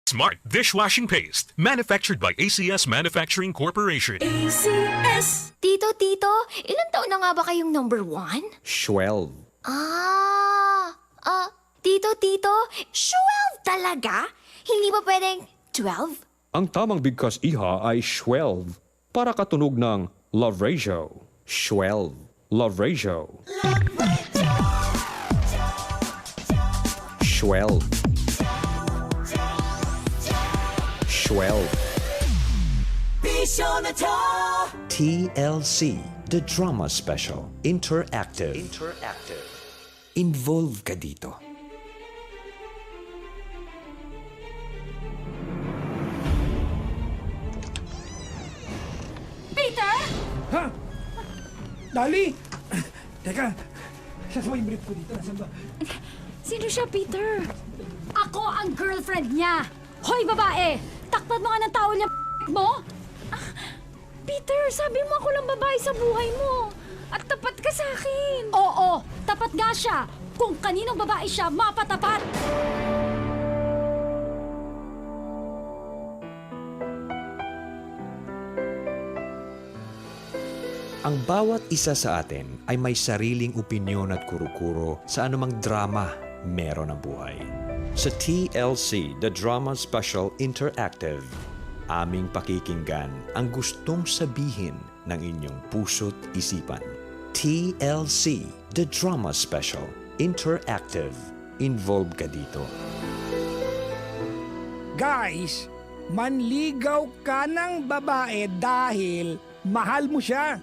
Smart dishwashing paste, manufactured by ACS Manufacturing Corporation. ACS. Tito, ilan taon na nga ba kayong number 1? 12. Tito, 12 talaga? Hindi ba pwedeng 12? Ang tamang bigkas iha ay 12 para katunog ng love ratio. 12. Love ratio. 12. 12. TLC, the drama special, interactive. Involve ka dito. Peter? Ha? Dali! Teka, saan ba yung brief ko dito? Nasaan ba? Sino siya, Peter? Ako ang girlfriend niya. Hoy, babae! Takpan mo nga ng tao niya, mo? Peter, sabi mo ako lang babae sa buhay mo. At tapat ka sa akin. Oo, tapat nga siya. Kung kaninong babae siya, mapatapat. Ang bawat isa sa atin ay may sariling opinyon at kuro-kuro sa anumang drama meron ang buhay. Sa TLC, the Drama Special Interactive, aming pakikinggan ang gustong sabihin ng inyong puso't isipan. TLC, the Drama Special Interactive. Involve ka dito. Guys, manligaw ka ng babae dahil mahal mo siya.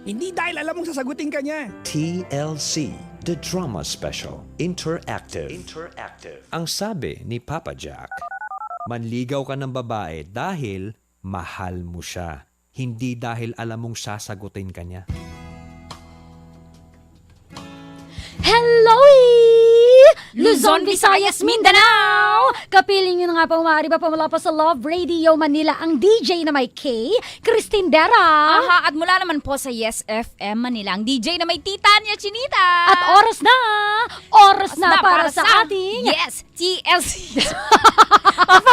Hindi dahil alam mong sasagutin ka niya. TLC, the Drama Special Interactive. Ang sabi ni Papa Jack, manligaw ka ng babae dahil mahal mo siya. Hindi dahil alam mong sasagutin ka niya. Hello! Luzon, Visayas, Mindanao! Kapiling nyo na nga po, maaari ba pumula po sa Love Radio Manila ang DJ na may K, Christine Dera. Aha, at mula naman po sa Yes FM Manila, ang DJ na may Titania Chinita. At oras na para sa ating... Yes, TLC.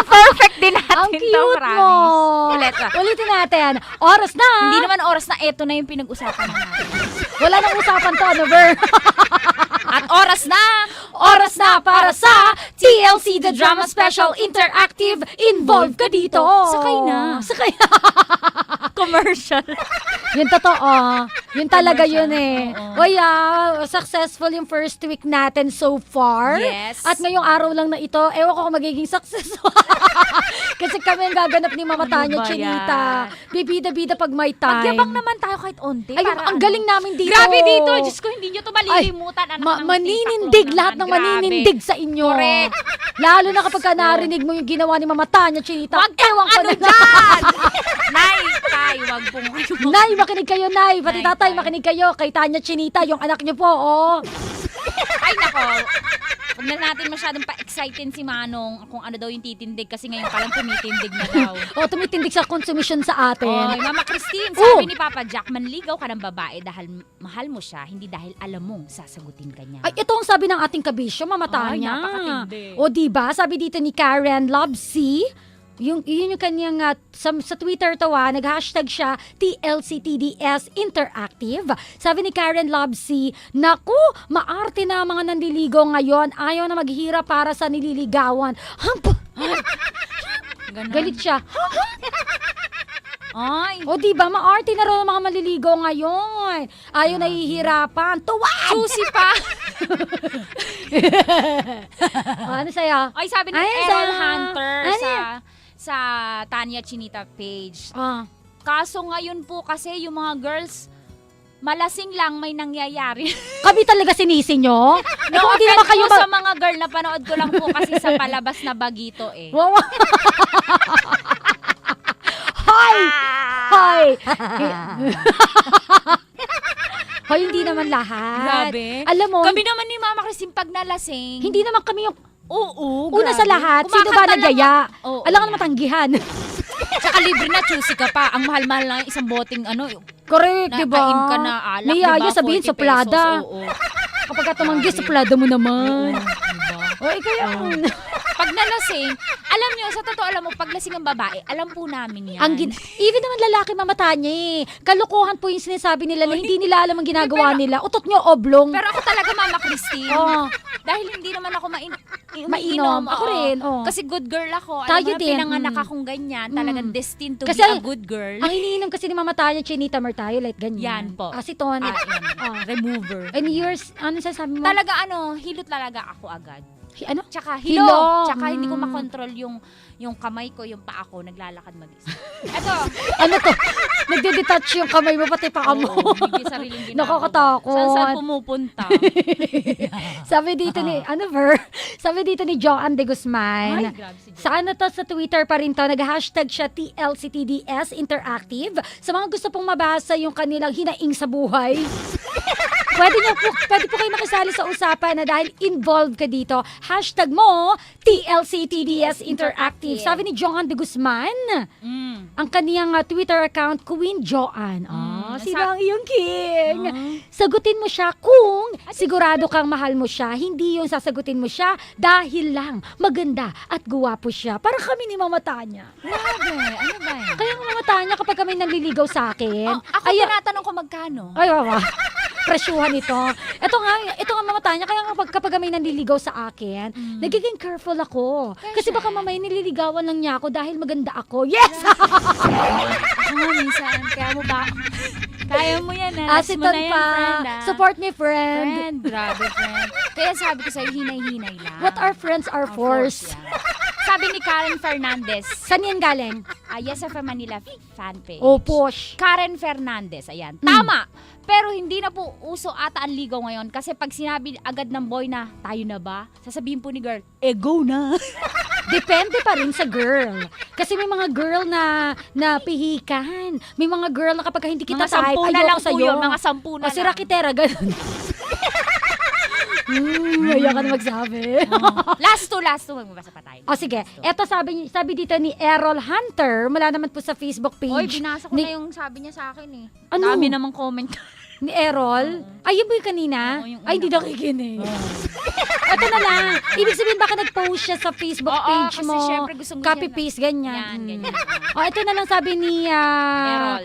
Perfect din natin Ang cute mo! Ulitin natin. Oras na! Hindi naman oras na, eto na yung pinag-usapan natin. Wala nang usapan to, ano, Ver? At oras na para sa TLC The Drama Special Interactive. Involve ka dito. Sakay na. Commercial. Yun totoo. Yun talaga yun eh. Oo. Successful yung first week natin so far. Yes. At ngayong araw lang na ito, ewan ko kung magiging successful. Kasi kami ang gaganap ni Mama Tanya ba Chinita. Bibida-bida pag may time. Magyabang naman tayo kahit onti. Ay, para ang galing namin dito. Grabe dito. Diyos ko, hindi nyo to malilimutan. Anak ng maninindig titak lahat naman. ng maninindig sa inyo. Correct. Lalo na kapag narinig mo yung ginawa ni Mama Tanya Chinita. Wag kang ano dyan! Nay, tay, wag pong kayo. Nay, makinig kayo, Nay. Pati Nay, tatay, tay. makinig kayo. Kay Tanya Chinita, yung anak niyo po, oh. Ay, nako. Huwag na natin masyadong pa-excited si Manong kung ano daw yung titindig kasi ngayon palang tumitindig na daw. O, tumitindig sa consumption sa atin. Oy, Mama Christine, sabi ni Papa Jack, manligaw ka ng babae dahil mahal mo siya, hindi dahil alam mong sasagutin ka niya. Ay, ito ang sabi ng ating kabisyo, Mama Ay, Tanya. napakatindi. O, diba? Sabi dito ni Karen Lobsy, yun yung kanyang, sa Twitter to nag-hashtag siya TLCTDS Interactive. Sabi ni Karen Lobsy, naku, maarte na ang mga nandiligo ngayon. Ayaw na maghirap para sa nililigawan. Ganon. Galit siya. Ay, O diba, maarte na raw ang mga maliligo ngayon. Ayaw na hihirapan. Tuwad! juicy pa. Ano sa'yo? Ay, sabi ni Ay, Errol sa- Hunter ano sa Tanya Chinita page. Ah. Kaso ngayon po kasi yung mga girls, malasing lang may nangyayari. Kami talaga sinisi nyo? Eh, No kung hindi naman offense kayo po sa mga girl na panood ko lang po kasi sa palabas na Bagito eh. Wow. Hoy! Hoy! Hoy, hindi naman lahat. Grabe. Alam mo, Kami naman ni Mama Christine pag nalasing. hindi naman kami yung Oo, una grabe. sa lahat. Sino ba Kumakanta lang nagyaya? Oo, Alam ka yan. na matanggihan. Tsaka libre na, choosy ka pa. Ang mahal-mahal lang isang boting Correct, di ba? nakain ka na alak, Niyaya diba? sabihin, 40 suplada. pesos, oo. Kapag ka tumanggi, suplada mo naman. Diba? O, kaya, Pag nalasing, alam nyo, sa totoo alam mo, paglasing ang babae, alam po namin yan. Even naman lalaki mamata niya eh. Kalokohan po yung sinasabi nila na hindi nila alam ang ginagawa nila. Utot nyo oblong. Pero ako talaga, Mama Christine. Oo. Dahil hindi naman ako Mainom. Ako oo. rin, oo. Kasi good girl ako. Tayo Alam mo, din, pinanganak akong ganyan. Talagang destined to Kasi be a good girl. Ang iniinom kasi ni Mama Tanya, Chinita Merthiolate, ganyan. Yan po. Aceton. Remover. And yours, ano sasabi mo? Talaga hilot talaga ako agad. Ano? Tsaka Hilong. hilong. Tsaka hindi ko makontrol yung kamay ko, yung paa ko, naglalakad mag-isa. Eto. Ano to? Nagde-detach yung kamay mo, pati paa mo. May sariling ginagawa. Nakakatakot. Saan pumupunta? Sabi dito ni, Sabi dito ni Joanne de Guzman. Ay, grabe si Jo. Sa sa Twitter pa rin to, nag-hashtag siya TLCTDS Interactive. Sa mga gusto pong mabasa yung kanilang hinaing sa buhay. Pwede po kayo nakisali sa usapan na dahil involved ka dito. Hashtag mo, TLCTDS Interactive. Sabi ni Joanne de Guzman, ang kaniyang Twitter account, Queen Joanne. Sino ang iyong king? Sagutin mo siya kung sigurado kang mahal mo siya. Hindi yung sasagutin mo siya dahil lang maganda at guwapo siya. Para kami ni Mama Tanya. Grabe, ano ba yan? Kaya Mama Tanya, kapag kami nanliligaw sa akin, Ako tinatanong ko magkano. ay, wawa. Presyuhan ito. Ito nga Mama Tanya, kaya kapag kami nanliligaw sa akin, nagiging careful ako. Kasi baka mamaya nililigawan lang niya ako dahil maganda ako. Yes! Ako nga minsan, kaya mo yan, last mo Asiton na yan, pa. friend, Support me, friend. Friend, grabe, friend. Kaya sabi ko sa'yo, hinay-hinay lang. What our friends are force. Yan. Sabi ni Karen Fernandez, Saan yan galing? Yes FM Manila fanpage. Oh, push. Karen Fernandez, ayan. Tama! Pero hindi na po uso ata ang ligaw ngayon kasi pag sinabi agad ng boy na, tayo na ba? Sasabihin po ni girl, go na. Depende pa rin sa girl. Kasi may mga girl na pihikan. May mga girl na kapag hindi kita Mga 10 type, na lang ayoko po sa'yo. yun, mga 10 na O si lang. Rakitera, ganun. Ayaw ka na magsabi. Last two, magbabasa pa tayo. O sige, eto sabi dito ni Errol Hunter, mula naman po sa Facebook page. Oy, binasa ko ni, na yung sabi niya sa akin eh. Ano? Dami namang comment. Ni Errol? Ay, yun ba yung kanina? Oo, yung Ay, hindi una. nakikinig. Eto na lang. Ibig sabihin, baka nag-post siya sa Facebook Oo, page kasi mo. syempre gustong gusto Copy-paste, ganyan. Yan, ganyan. O, ito na lang sabi ni, Errol.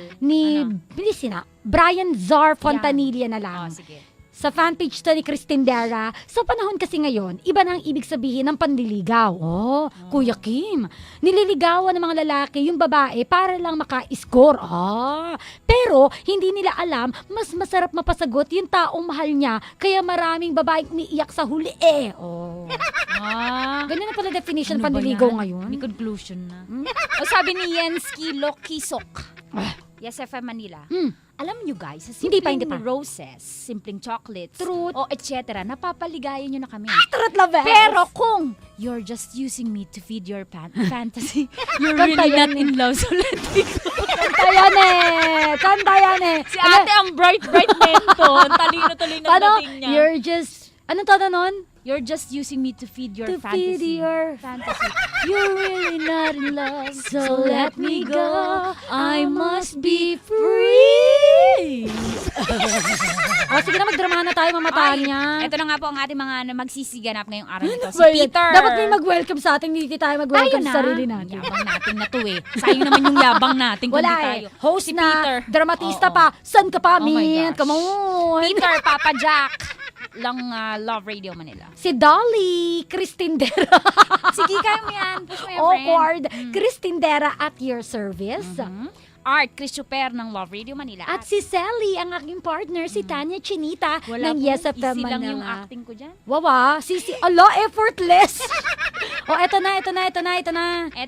bilisin na, Brian Zar Fontanilla na lang. Oh, sige. Sa fanpage to ni Christine Dera, sa panahon kasi ngayon, iba na ang ibig sabihin ng panliligaw. Oh, Kuya Kim, nililigawan ng mga lalaki yung babae para lang maka-score. Pero hindi nila alam, mas masarap mapasagot yung taong mahal niya, kaya maraming babaeng umiiyak sa huli Ganyan na pala definition ng panliligaw ngayon. May conclusion na. O sabi ni Yensky Lokisok. Yes, FM Manila. Alam nyo guys, sa Hindi simpleng pa. roses, simpleng chocolates, Truth. o etc., napapaligayan nyo na kami. Trot Laves! Pero kung you're just using me to feed your fantasy, you're Kanta really not yan in love, so let me go. Kanta yan eh! Si ate ang bright mento. Ang talino-talino ng Paano? dating niya. You're just, anong tawag nun? You're just using me to feed your To fantasy. feed your fantasy. You're really not in love, so let me go. I must be free. Sige na, magdrama na tayo, mamata niya. Ito na nga po ang ating mga magsisiganap ngayong araw nito. Si Ba yan? Peter. Dapat may mag-welcome sa ating, hindi tayo mag-welcome sa sarili natin. Yabang natin na to eh. Sayang naman yung yabang natin kung Wala di eh. tayo. Host Si na, Peter. dramatista Oo. pa, san ka pa, Oh my Mint? gosh. Come on. Peter Papa Jack lang Love Radio Manila. Si Dolly, Christine Dera. Sige, kaya mo yan. Push mo yan, friend. Awkward. Christine Dera at your service. Art, Chris Chuper ng Love Radio Manila. At si Sally, ang aking partner, si Tanya Chinita wala ng po, Yes FM easy lang yung Manila. acting ko dyan. Wawa, effortless. Eto na. Ito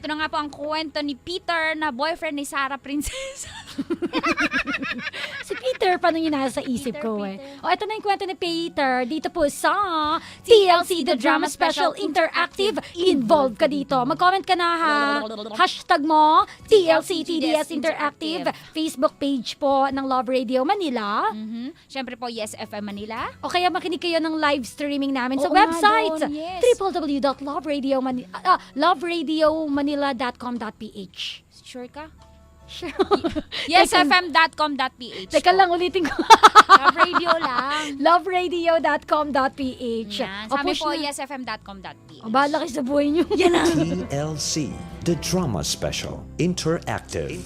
na nga po ang kwento ni Peter na boyfriend ni Sarah Princess. Si Peter, paano yun nasa isip Peter, ko Peter. Eto na yung kwento ni Peter. Dito po sa TLC The Drama Special Interactive. Involved ka dito. Mag-comment ka na ha. Hashtag mo, TLC TDS Interactive. Facebook page po ng Love Radio Manila. Siyempre po, Yes FM Manila. O kaya makinig kayo ng live streaming namin sa Oo nga website. doon, yes. www.loveradiomanila.com.ph. Sure ka? yesfm.com.ph. Teka lang, ulitin ko. Love radio lang. Loveradio.com.ph. Yan. O, Sabi push po, na. yesfm.com.ph. O, bahala kayo sa buhay niyo. Yan na. TLC, The Drama Special, Interactive.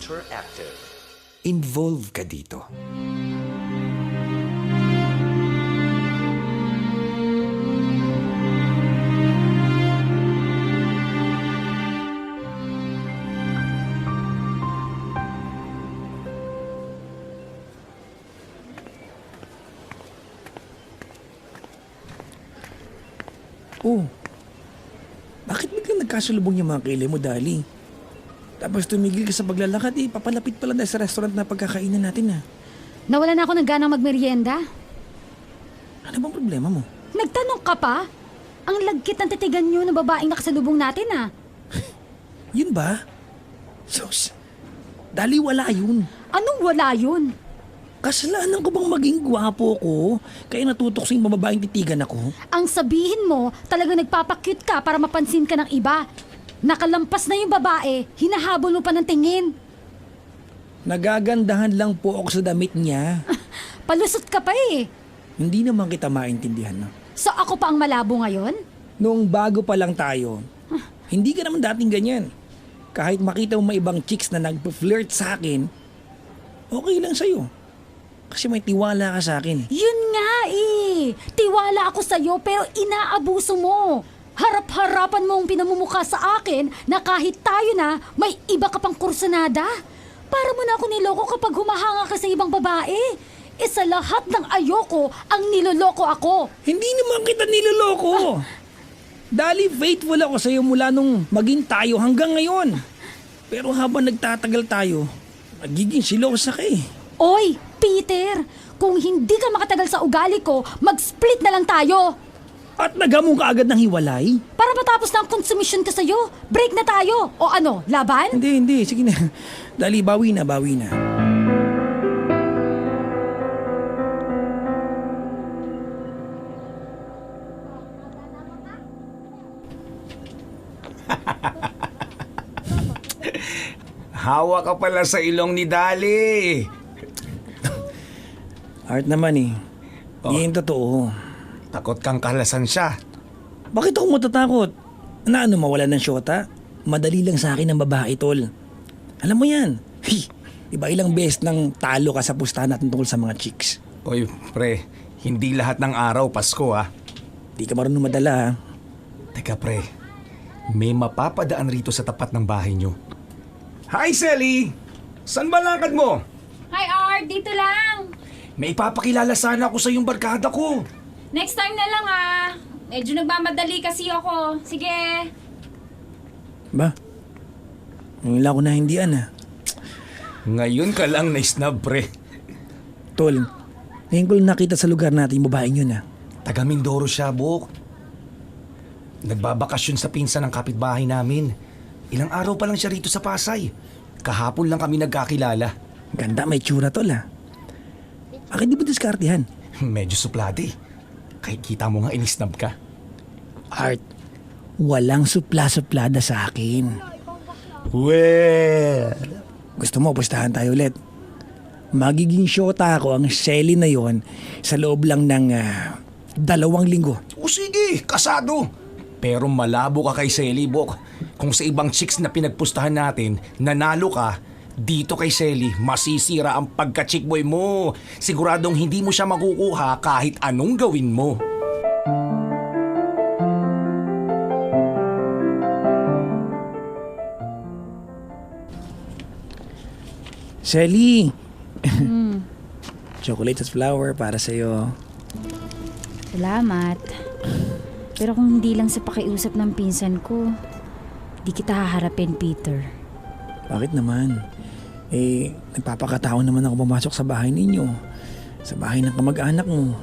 Involve ka dito. Oh, bakit biglang nagkasalubong yung mga kilay mo, Dali? Tapos tumigil ka sa paglalakad papalapit pala na sa restaurant na pagkakainan natin Nawalan ako ng ganang magmerienda. Ano bang problema mo? Nagtanong ka pa? Ang lagkit ng titigan niyo ng babaeng nakasalubong natin Yun ba? Sus, Dali, wala yun. Anong wala yun? Kasalanan ko bang maging gwapo ko kaya natutok sa yung babaeng titigan ako? Ang sabihin mo, talaga nagpapakyut ka para mapansin ka ng iba. Nakalampas na yung babae, hinahabol mo pa ng tingin. Nagagandahan lang po ako sa damit niya. Palusot ka pa eh. Hindi naman kita maintindihan. No? So ako pa ang malabo ngayon? Noong bago pa lang tayo, hindi ka naman dating ganyan. Kahit makita mo may ibang chicks na nagpa-flirt sa akin, okay lang sa'yo. Kasi may tiwala ka sa akin. Yun nga eh. Tiwala ako sa'yo pero inaabuso mo. Harap-harapan mo ang pinamumukha sa akin na kahit tayo na may iba ka pang kursunada. Para mo na ako niloko kapag humahanga ka sa ibang babae. Sa lahat ng ayoko, ang niloloko ako. Hindi naman kita niloloko. Dali, faithful ako sa'yo mula nung maging tayo hanggang ngayon. Pero habang nagtatagal tayo, magiging silosa ka eh. Oy, Peter! Kung hindi ka makatagal sa ugali ko, mag-split na lang tayo. At nagamong ka agad ng hiwalay? Para matapos na ang konsumisyon ko sa'yo, break na tayo. O ano, laban? Hindi. Sige na. Dali, bawi na. Hawa ka pala sa ilong ni Dali. Art naman eh. Hindi yung totoo. Takot kang kalasan siya. Bakit ako matatakot? Na ano, mawala ng syota? Madali lang sa akin ang babae, tol. Alam mo yan. Iba ilang beses nang talo ka sa pustahan natin tungkol sa mga chicks. Oy, pre, hindi lahat ng araw Pasko ha. Di ka marunong madala ha. Teka pre, may mapapadaan rito sa tapat ng bahay niyo. Hi, Selly! San ba lakad mo? Hi, Art! Dito lang! May ipapakilala sana ako sa yung barkada ko. Next time na lang Medyo nagmamadali kasi ako. Sige. Ba? Ngayon lang ako nahindian ha. Ngayon ka lang na-snub, pre. Tol, ngayon ko lang nakita sa lugar natin yung babaeng yun ha. Taga Mindoro siya, Bok. Nagbabakasyon sa pinsan ng kapitbahay namin. Ilang araw pa lang siya rito sa Pasay. Kahapon lang kami nagkakilala. Ganda, may tsura tol ha. Bakit di ba diskartihan? Medyo suplade. Kahit kita mo nga inisnab ka. Art, walang supla-suplada sa akin. Well, Gusto mo, pustahan tayo ulit. Magiging syota ako ang Shelly na yon sa loob lang ng 2 linggo. o sige, kasado. Pero malabo ka kay Selly, Bok. Kung sa ibang chicks na pinagpustahan natin, nanalo ka, dito kay Selly, masisira ang pagka-chickboy mo. Siguradong hindi mo siya makukuha kahit anong gawin mo. Shelly! Chocolate at flower para sa'yo. Salamat. Pero kung hindi lang sa pakiusap ng pinsan ko, di kita haharapin, Peter. Bakit naman? Nagpapakataon naman ako pumasok sa bahay ninyo. Sa bahay ng kamag-anak mo.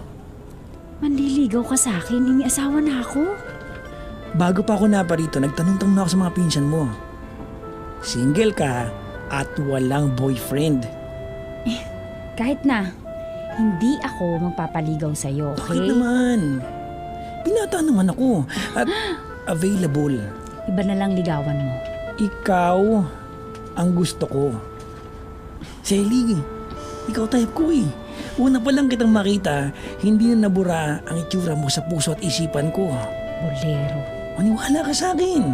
Manliligaw ka sa akin, may asawa na ako. Bago pa ako naparito, nagtanong-tanong na ako sa mga pinsan mo. Single ka at walang boyfriend. Kahit na, hindi ako magpapaligaw sa'yo, okay? Bakit naman? Binata naman ako at available. Iba na lang ligawan mo. Ikaw ang gusto ko. Selly, ikaw type ko eh. Una pa lang kitang makita, hindi na nabura ang itsura mo sa puso at isipan ko. Bolero. Maniwala ka sa akin.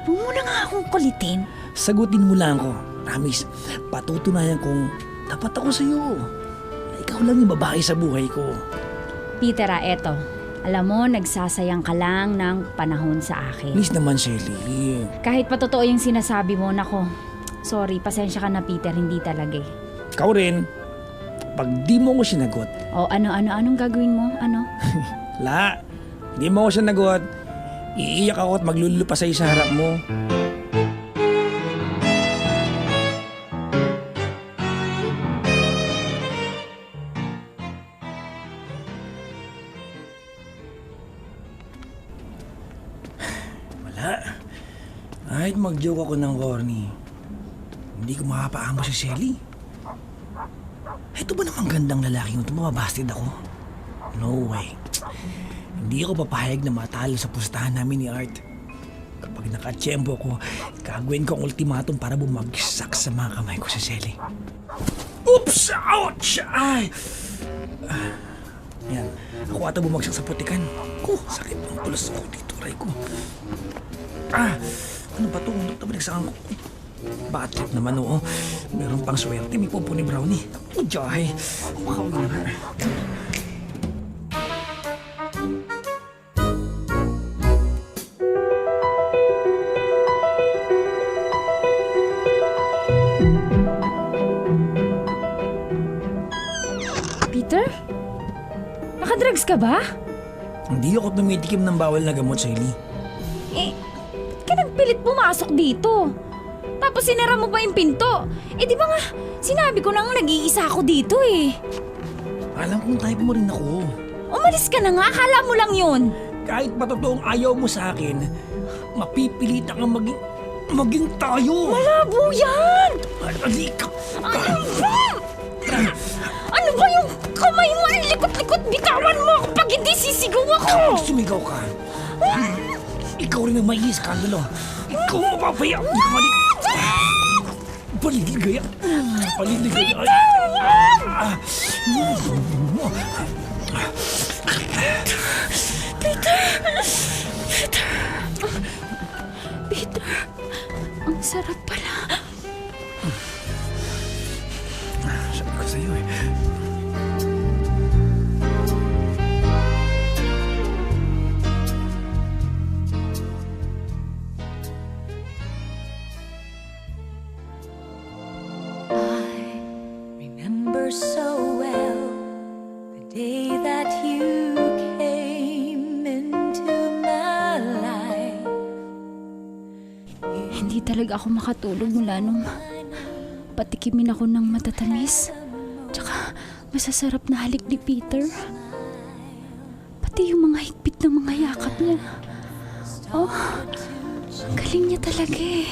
Huwag mo na nga akong kulitin. Sagutin mo lang ako. Promise, patutunayan kong tapat ako sa'yo. Na ikaw lang yung babae sa buhay ko. Peter, eto. Alam mo, nagsasayang ka lang ng panahon sa akin. Please naman, Shelly. Kahit pa totoo yung sinasabi mo, nako. Sorry, pasensya ka na Peter, hindi talaga eh. Ikaw rin, pag di mo ko sinagot, O anong gagawin mo? Ano? la, di mo ko sinagot, iiyak ako at maglulupa sa'yo sa harap mo. Wala. Kahit mag-joke ako ng corny, hindi ko makapaamo si Shelly. Ito ba namang gandang lalaki yung tumabastid ako? No way. Hindi ako papayag na matalo sa pustahan namin ni Art. Kapag nakatsyempo ko, gagawin ko ang ultimatum para bumagsak sa mga kamay ko si Shelly. Oops! Ouch! Ay! Yan. Ako ata bumagsak sa putikan. Sakit ng tulas ko dito, aray ko. Ano ba ito? Ano ba binagsakan ko? Bad trip naman, oo. Meron pang swerte. May popo ni Brownie. O, Jahe. Makawin na. Peter? Nakadrugs ka ba? Hindi ako tumitikim ng bawal na gamot, Shelly. Kaya nagpilit pumasok dito. Tapos sinara mo pa yung pinto. Di ba nga, sinabi ko nang nag-iisa ako dito eh. Alam kong type mo rin ako. Umalis ka na nga, akala mo lang yun. Kahit patotoong ayaw mo sa akin, mapipilitan kang maging tayo. Malabo yan! Alika! Ano ba? Ano ba yung kamay mo? Ang likot-likot, bitawan mo ako pag hindi sisigaw ako! Kapag sumigaw ka, ikaw rin ang may iskandalo. Ikaw mapapaya. Paliligaya. Paliligaya. Peter, ang sarap pala. Sabi ko sa'yo eh. Remember so well the day that you came into my life. Hindi talaga ako makatulog mula nung patikimin ako ng matatamis. Tsaka masasarap na halik ni Peter. Pati yung mga higpit ng mga yakap niya. Oh, ang galing niya talaga eh.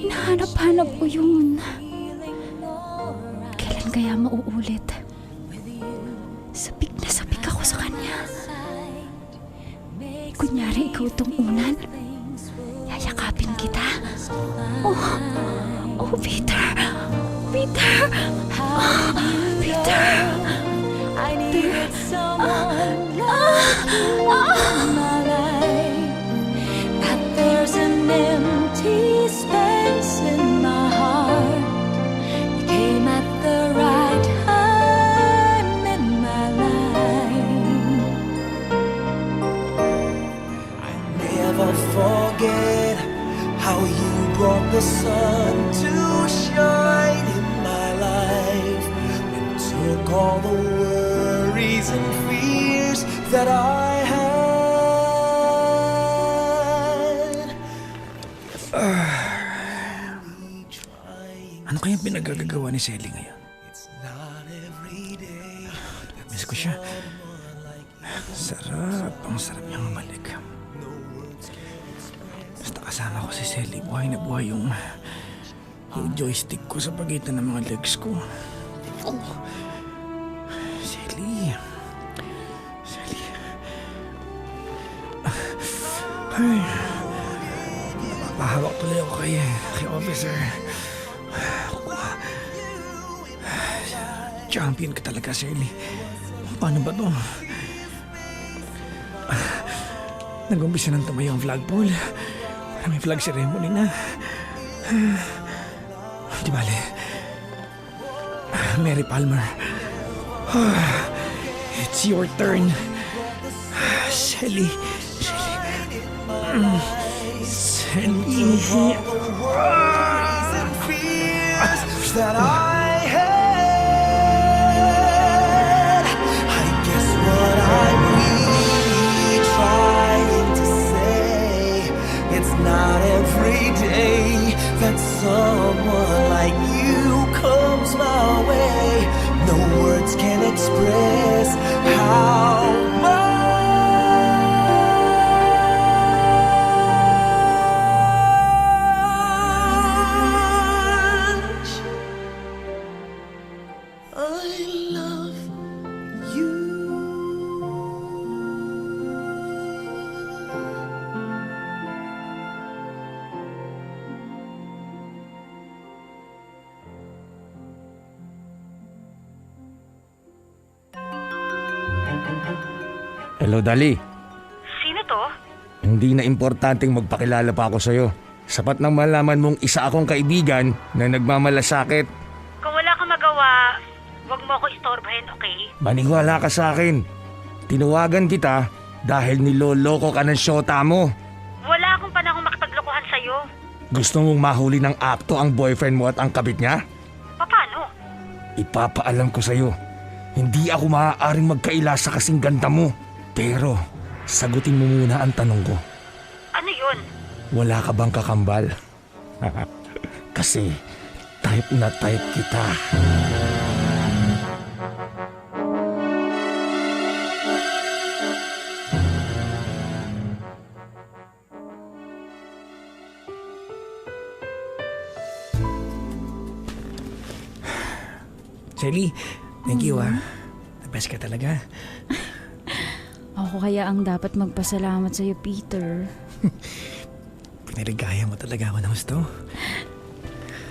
Hinahanap-hanap ko yun. Kailan kaya mauulit? Sabik na sabik ako sa kanya. Kunyari ikaw tong unan. Yayakapin kita. Oh, Peter! Peter! Oh, Peter! I needed someone like you in my life. That there's an empty space in my heart. You came at the right time in my life. Never forget how you brought the sun to shine in my life and took all the worries and fears that I had. Ano kayang pinagagagawa ni Shelly ngayon? It's not every day. Miss ko siya. Sarap. Ang sarap niyang mabalik. Basta kasama ko si Shelly, buhay na buhay yung joystick ko sa pagitan ng mga legs ko. Oh. Shelly. Shelly. Ay. Napapahawak tuloy ako kay officer. Champion ka talaga, Shirley. Paano ba to? Nag-umpisa nang tumayo ang flagpole. May flag ceremony na. Di bale. Mary Palmer. It's your turn. Shelly. Shelly. That I had. I guess what I'm really trying to say, it's not every day that someone like you comes my way. No words can express how I love you. Hello, Dali. Sino to? Hindi na importanteng magpakilala pa ako sa'yo. Sapat nang malaman mong isa akong kaibigan na nagmamalasakit. Kung wala kang magawa, huwag mo ako istorbahin, okay? Maniwala ka sa akin. Tinuwagan kita dahil niloloko ka ng syota mo. Wala akong panahong makipaglokohan sa'yo. Gusto mong mahuli ng akto ang boyfriend mo at ang kabit niya? Paano? Ipapaalam ko sa'yo. Hindi ako maaaring magkaila sa kasing ganda mo. Pero, sagutin mo muna ang tanong ko. Ano yun? Wala ka bang kakambal? Kasi, type na type kita. Shelly, thank you The best ka talaga. Ako kaya ang dapat magpasalamat sa'yo, Peter. Pinaligaya mo talaga ako ng gusto.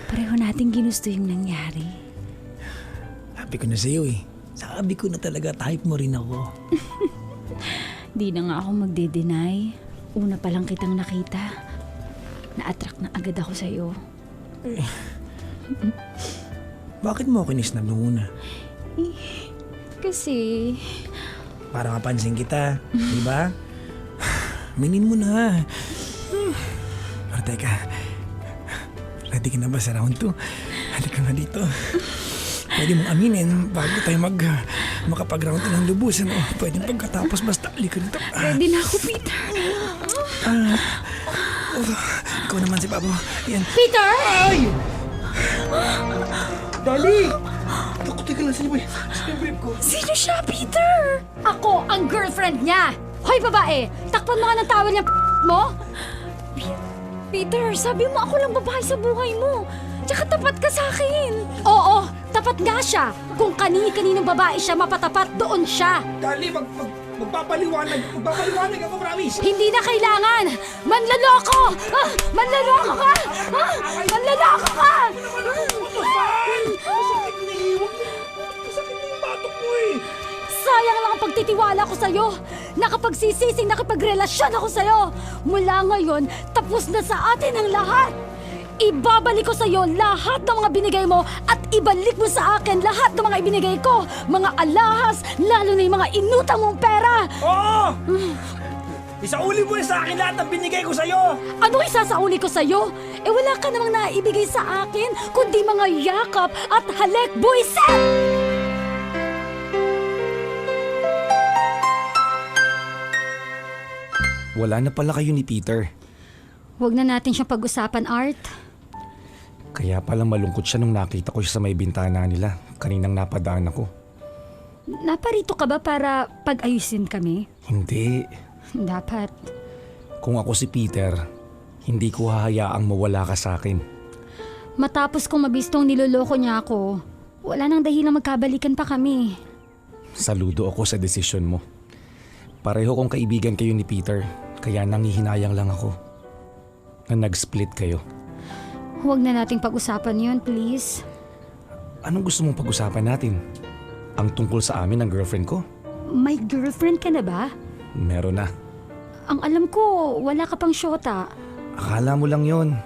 Pareho nating ginusto yung nangyari. Sabi ko na sa'yo Sabi ko na talaga type mo rin ako. Di na nga ako magde-deny. Una pa lang kitang nakita. Na-attract na agad ako sa'yo. Bakit mo ako nisnab nung una? Kasi... Para mapansin kita, di ba? Minin mo na. Pero teka, ready ka na ba sa round 2? Halika nga dito. Pwede mong aminin bago tayo makapag-round 2 ng lubusan. Pwede pagkatapos basta halika dito. Ready na ako, Peter. Ikaw naman si Pablo. Yan. Peter! Ay! Dali! Ako, teka lang, sino ba ko? Sino siya, Peter? Ako ang girlfriend niya! Hoy, babae! Takpan mo nga ng towel niya, mo! Peter, sabi mo ako lang babae sa buhay mo. Tsaka tapat ka sa akin. Oo, tapat nga siya. Kung kani-kaninong babae siya mapatapat, doon siya. Dali, magpapaliwanag ako, promise! Hindi na kailangan! Manlaloko! Manlaloko ka! Manlaloko ka! Masakit na yung batok mo Sayang lang ang pagtitiwala ko sa'yo. Nakapagsisising nakipagrelasyon ako sa'yo. Mula ngayon, tapos na sa atin ang lahat. Ibabalik ko sa'yo lahat ng mga binigay mo at ibalik mo sa akin lahat ng mga ibinigay ko. Mga alahas, lalo na yung mga inutang mong pera. Oo! Isauli mo sa akin lahat ng binigay ko sa'yo! Anong isasauli ko sa'yo? Wala ka namang naibigay sa akin, kundi mga yakap at halik buwiset! Wala na pala kayo ni Peter. Huwag na natin siyang pag-usapan, Art. Kaya pala malungkot siya nung nakita ko siya sa may bintana nila. Kaninang napadaan ako. Naparito ka ba para pag-ayusin kami? Hindi. Dapat. Kung ako si Peter, hindi ko hahayaang mawala ka sa akin. Matapos kong mabistong niloloko niya ako, wala nang dahilang magkabalikan pa kami. Saludo ako sa desisyon mo. Pareho kong kaibigan kayo ni Peter, kaya nangihinayang lang ako na nag-split kayo. Huwag na nating pag-usapan yun, please. Anong gusto mong pag-usapan natin? ang tungkol sa amin ng girlfriend ko. May girlfriend ka na ba? Meron na. Ang alam ko, wala ka pang syota. Akala mo lang yon.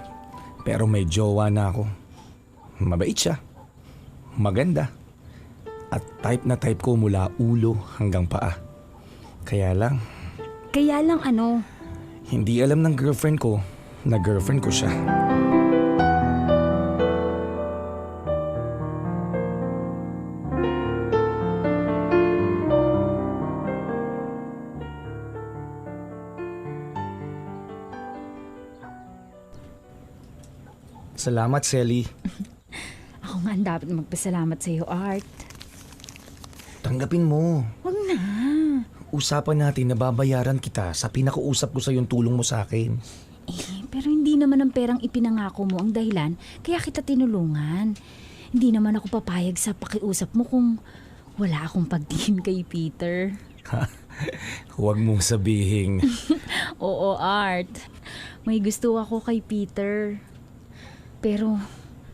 Pero may jowa na ako. Mabait siya. Maganda. At type na type ko mula ulo hanggang paa. Kaya lang, Kaya lang ano, hindi alam ng girlfriend ko na girlfriend ko siya. Salamat, Selly. ako nga ang dapat magpasalamat sa iyo, Art. Tanggapin mo. Wag na. Usapan natin na babayaran kita sa pinakuusap ko sa yung tulong mo sa akin. Pero hindi naman ang perang ipinangako mo ang dahilan kaya kita tinulungan. Hindi naman ako papayag sa pakiusap mo kung wala akong pagtingin kay Peter. Huwag mong sabihin. Oo, Art. May gusto ako kay Peter. Pero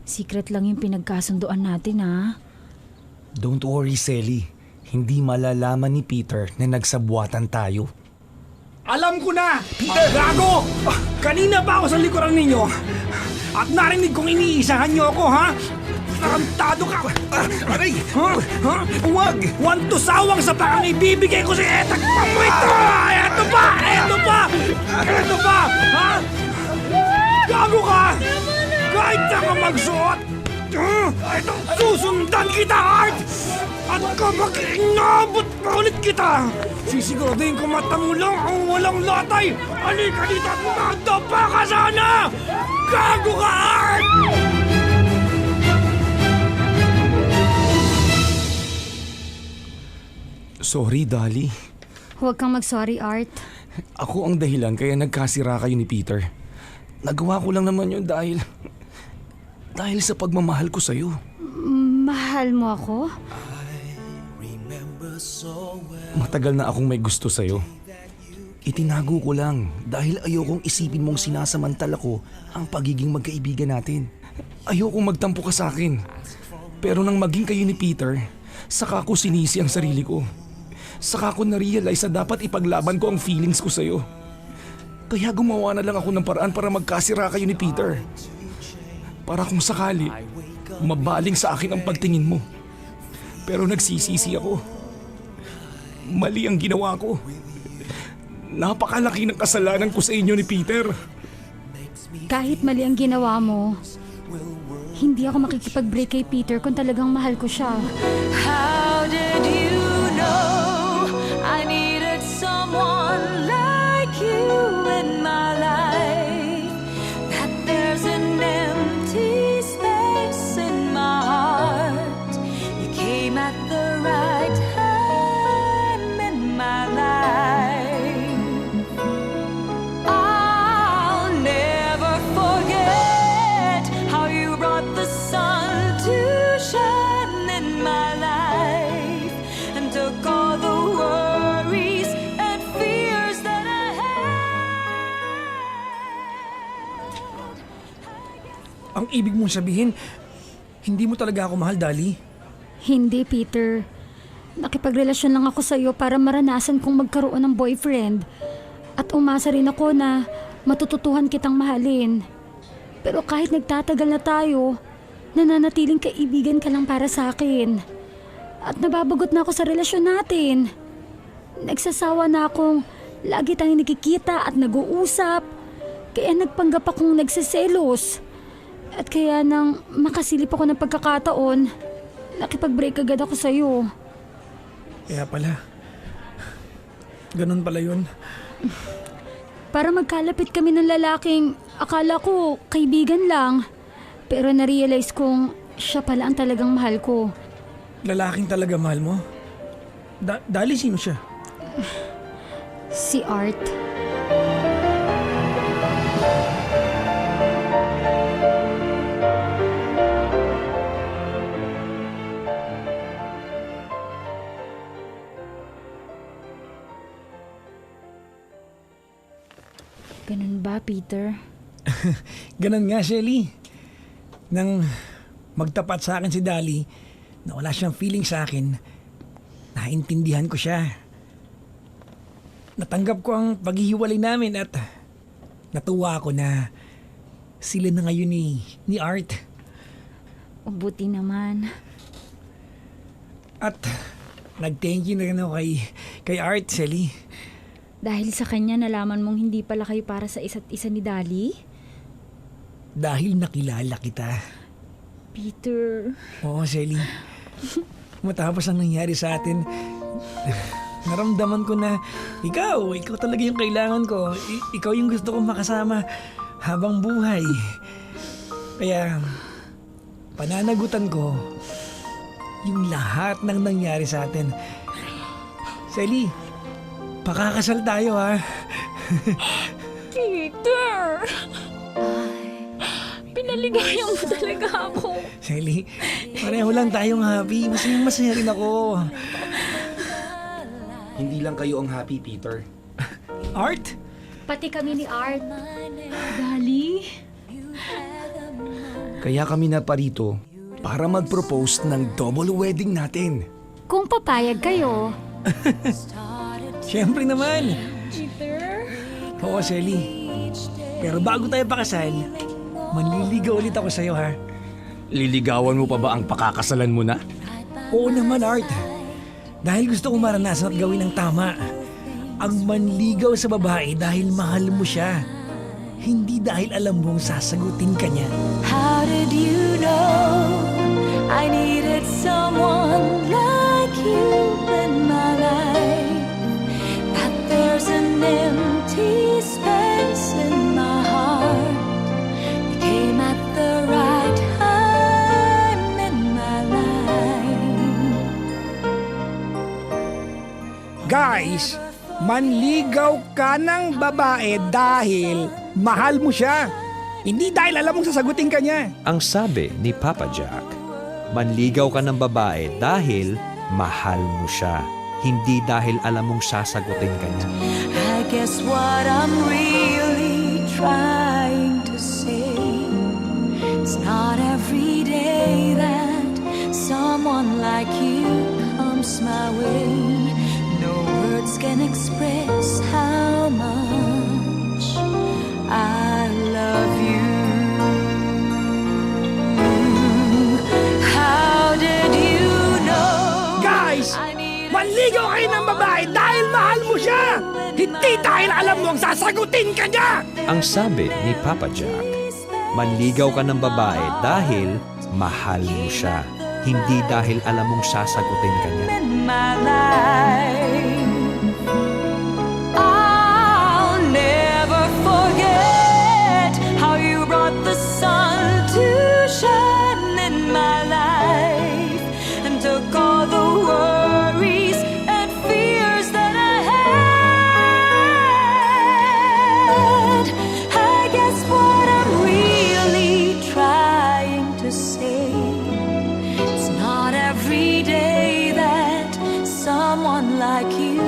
secret lang yung pinagkasunduan natin, ha? Don't worry, Selly. Hindi malalaman ni Peter na nagsabwatan tayo. Alam ko na! Peter! Gago! Kanina pa ako sa likuran ninyo at narinig kong iniisahan niyo ako, ha? Tarantado ka! Aray! Ha? Ha? Huwag! Want to sawang sa pakang ibibigay ko sa etak pang mo ito! Eto pa! Eto pa! Eto pa! Ha? Gago ka! Kahit na ka magsuot! Eto, susundan kita, Art! At kapag inabot pa ulit kita, sisiguraduhin ko mata mo lang ang walang latay! Halika dito at magdapa ka sana! Gago ka, Art! Sorry, Dali. Huwag kang mag-sorry, Art. Ako ang dahilan kaya nagkasira kayo ni Peter. Nagawa ko lang naman yun dahil sa pagmamahal ko sa'yo. Mahal mo ako? Matagal na akong may gusto sa'yo. Itinago ko lang dahil ayokong isipin mong sinasamantala ko ang pagiging magkaibigan natin. Ayokong magtampo ka sa akin. Pero nang maging kayo ni Peter, saka ko sinisi ang sarili ko. Saka ko na-realize na dapat ipaglaban ko ang feelings ko sa'yo. Kaya gumawa na lang ako ng paraan para magkasira kayo ni Peter. Para kung sakali, mabaling sa akin ang pagtingin mo. Pero nagsisisi ako. Mali ang ginawa ko. Napakalaki ng kasalanan ko sa inyo ni Peter. Kahit mali ang ginawa mo, hindi ako makikipag-break kay Peter kung talagang mahal ko siya. How did you know I needed someone like you in my life? That there's an empty space in my heart. You came at the right time in my life. I'll never forget how you brought the sun to shine in my life and took all the worries and fears that I had. Ang ibig mong sabihin, hindi mo talaga ako mahal, Dali? Hindi, Peter. Nakipagrelasyon lang ako sa'yo para maranasan kong magkaroon ng boyfriend. At umasa rin ako na matututuhan kitang mahalin. Pero kahit nagtatagal na tayo, nananatiling kaibigan ka lang para sa akin. At nababagot na ako sa relasyon natin. Nagsasawa na akong lagi tayong nakikita at nag-uusap. Kaya nagpanggap akong nagsiselos. At kaya nang makasilip ako ng pagkakataon, nakipag-break agad ako sa'yo. Kaya pala. Ganun pala yun. Para magkalapit kami ng lalaking akala ko kaibigan lang. Pero na-realize kong siya pala ang talagang mahal ko. Lalaking talaga mahal mo? Dali, sino siya? Si Art. Ganun ba, Peter? Ganun nga, Shelly. Nang magtapat sa akin si Dali, na wala siyang feeling sa akin, naintindihan ko siya. Natanggap ko ang paghihiwalay namin at natuwa ako na sila na ngayon ni Art. Buti naman. At nag-thank you na rin ako kay Art, Selly. Dahil sa kanya nalaman mong hindi pala kayo para sa isa't isa ni Dali? Dahil nakilala kita. Peter. Oo, Selly. Matapos ang nangyari sa atin, naramdaman ko na ikaw talaga yung kailangan ko. Ikaw yung gusto kong makasama habang buhay. Kaya, pananagutan ko yung lahat ng nangyari sa atin. Selly, pakakasal tayo ha. Peter! Pinaligayan mo talaga ako. Selly, pareho lang tayong happy. Masaya rin ako. Hindi lang kayo ang happy, Peter. Art? Pati kami ni Art. Dali? Kaya kami naparito para mag-propose ng double wedding natin. Kung papayag kayo, Siyempre naman. Peter? Oo, Selly. Pero bago tayo pakasal, manliligaw ulit ako sa'yo ha. Liligawan mo pa ba ang pakakasalan mo na? Oo naman, Art. Dahil gusto kong maranasan at gawin ang tama. Ang manligaw sa babae dahil mahal mo siya. Hindi dahil alam mong sasagutin ka niya. How did you know I needed someone like you in my life? That there's an empty space in my heart. You came at the right time in my life. Guys, manligaw ka ng babae dahil mahal mo siya. Hindi dahil alam mong sasagutin ka niya. Ang sabi ni Papa Jack, manligaw ka ng babae dahil mahal mo siya. Hindi dahil alam mong sasagutin ka niya. I guess what I'm really trying to say, it's not every day that someone like you comes my way. No words can express how much I love you. How did you know? Guys, manligaw kayo ng babae dahil mahal mo siya. Hindi dahil alam mong sasagutin ka niya. Ang sabi ni Papa Jack, manligaw ka ng babae dahil mahal mo siya. Hindi dahil alam mong sasagutin ka niya. In my life, I'll never forget how you brought the sun to shine in my life and took all the worries and fears that I had. I guess what I'm really trying to say, it's not every day that someone like you